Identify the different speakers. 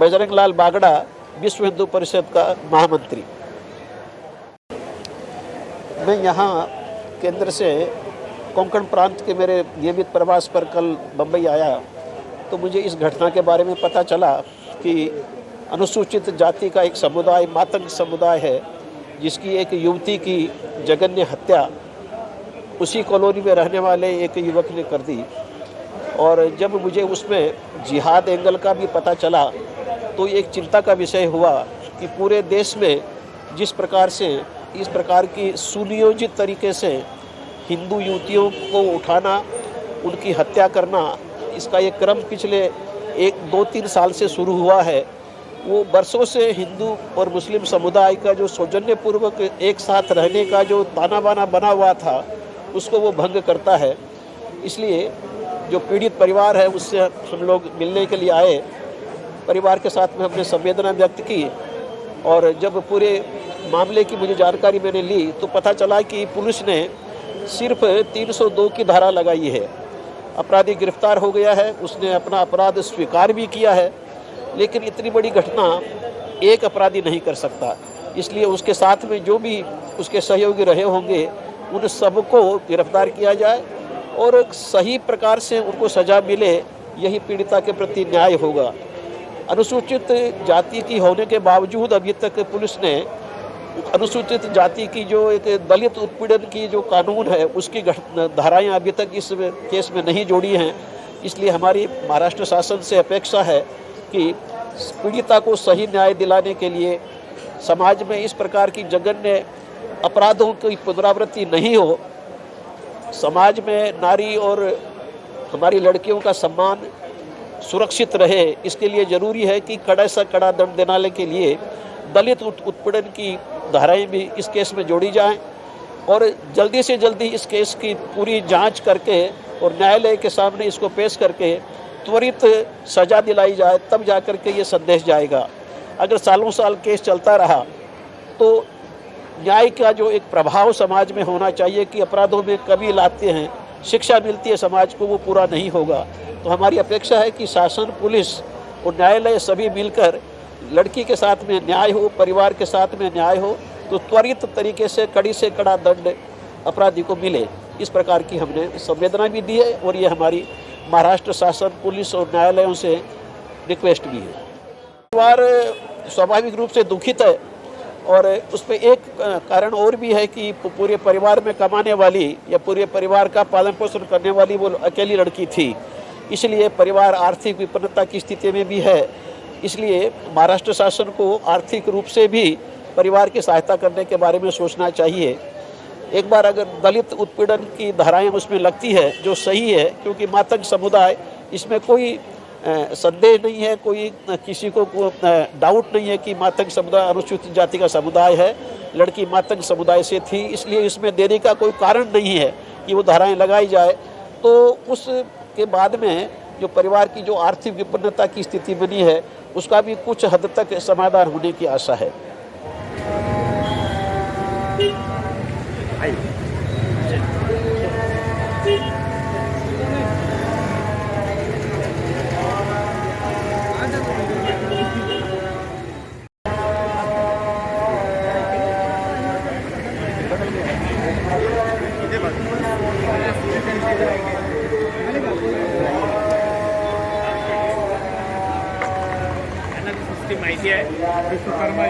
Speaker 1: बजरंग लाल बागड़ा, विश्व हिंदू परिषद का महामंत्री। मैं यहाँ केंद्र से कोंकण प्रांत के मेरे नियमित प्रवास पर कल बम्बई आया तो मुझे इस घटना के बारे में पता चला कि अनुसूचित जाति का एक समुदाय मातंग समुदाय है, जिसकी एक युवती की जघन्य हत्या उसी कॉलोनी में रहने वाले एक युवक ने कर दी। और जब मुझे उसमें जिहाद एंगल का भी पता चला तो एक चिंता का विषय हुआ कि पूरे देश में जिस प्रकार से इस प्रकार की सुनियोजित तरीके से हिंदू युवतियों को उठाना, उनकी हत्या करना, इसका एक क्रम पिछले 1-2-3 साल से शुरू हुआ है। वो बरसों से हिंदू और मुस्लिम समुदाय का जो सौजन्यपूर्वक एक साथ रहने का जो ताना बाना बना हुआ था, उसको वो भंग करता है। इसलिए जो पीड़ित परिवार है उससे हम लोग मिलने के लिए आए। परिवार के साथ में हमने संवेदना व्यक्त की और जब पूरे मामले की मुझे जानकारी मैंने ली तो पता चला कि पुलिस ने सिर्फ 302 की धारा लगाई है। अपराधी गिरफ्तार हो गया है, उसने अपना अपराध स्वीकार भी किया है, लेकिन इतनी बड़ी घटना एक अपराधी नहीं कर सकता। इसलिए उसके साथ में जो भी उसके सहयोगी रहे होंगे उन सबको गिरफ्तार किया जाए और सही प्रकार से उनको सज़ा मिले, यही पीड़िता के प्रति न्याय होगा। अनुसूचित जाति की होने के बावजूद अभी तक पुलिस ने अनुसूचित जाति की जो एक दलित उत्पीड़न की जो कानून है उसकी धाराएं अभी तक इस केस में नहीं जोड़ी हैं। इसलिए हमारी महाराष्ट्र शासन से अपेक्षा है कि पीड़िता को सही न्याय दिलाने के लिए समाज में इस प्रकार की जघन्य अपराधों की पुनरावृत्ति नहीं हो। समाज में नारी और हमारी लड़कियों का सम्मान सुरक्षित रहे, इसके लिए ज़रूरी है कि कड़े से कड़ा दंड दिलाने के लिए दलित उत्पीड़न की धाराएं भी इस केस में जोड़ी जाएं और जल्दी से जल्दी इस केस की पूरी जांच करके और न्यायालय के सामने इसको पेश करके त्वरित सज़ा दिलाई जाए, तब जाकर के ये संदेश जाएगा। अगर सालों साल केस चलता रहा तो न्याय का जो एक प्रभाव समाज में होना चाहिए कि अपराधों में कमी लाते हैं, शिक्षा मिलती है समाज को, वो पूरा नहीं होगा। तो हमारी अपेक्षा है कि शासन, पुलिस और न्यायालय सभी मिलकर लड़की के साथ में न्याय हो, परिवार के साथ में न्याय हो, तो त्वरित तरीके से कड़ी से कड़ा दंड अपराधी को मिले। इस प्रकार की हमने संवेदना भी दी है और ये हमारी महाराष्ट्र शासन, पुलिस और न्यायालयों से रिक्वेस्ट भी है। परिवार स्वाभाविक रूप से दुखित है और उसमें एक कारण और भी है कि पूरे परिवार में कमाने वाली या पूरे परिवार का पालन पोषण करने वाली वो अकेली लड़की थी, इसलिए परिवार आर्थिक विपन्नता की स्थिति में भी है। इसलिए महाराष्ट्र शासन को आर्थिक रूप से भी परिवार की सहायता करने के बारे में सोचना चाहिए। एक बार अगर दलित उत्पीड़न की धाराएं उसमें लगती है जो सही है, क्योंकि मातंग समुदाय, इसमें कोई संदेह नहीं है, कोई किसी को डाउट नहीं है कि मातंग समुदाय अनुसूचित जाति का समुदाय है, लड़की मातंग समुदाय से थी, इसलिए इसमें देरी का कोई कारण नहीं है कि वो धाराएं लगाई जाए। तो उसके बाद में जो परिवार की जो आर्थिक विपन्नता की स्थिति बनी है उसका भी कुछ हद तक समाधान होने की आशा है।
Speaker 2: माहिती आहे विश्वकर्मा